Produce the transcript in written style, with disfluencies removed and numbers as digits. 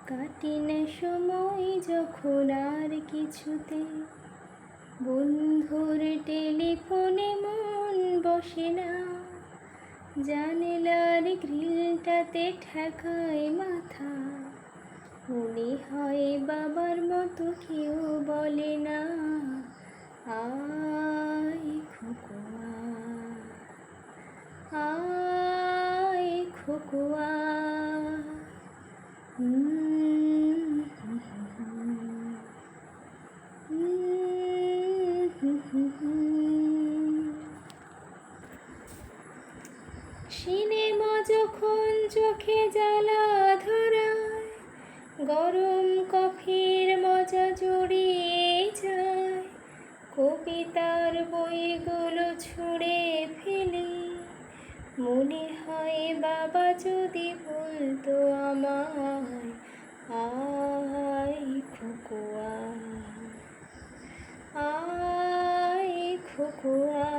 কাটে না সময় যখন আর কিছুতে, বন্ধুর টেলিফোনে মন বসে না, জানালার গ্রিলটাতে ঠেকায় মাথা, মনে হয় বাবার মতো কেউ বলে না, আয় খোকোয়া, আয় খোকোয়া। সিনেমা যখন চোখে জ্বালা ধরায়, গরম কফির মজা জড়িয়ে যায়, কবিতার বইগুলো ছুঁড়ে ফেলি, মনে হয় বাবা যদি বলতো আমায়, আয় খোকোয়া, আয় খোকোয়া।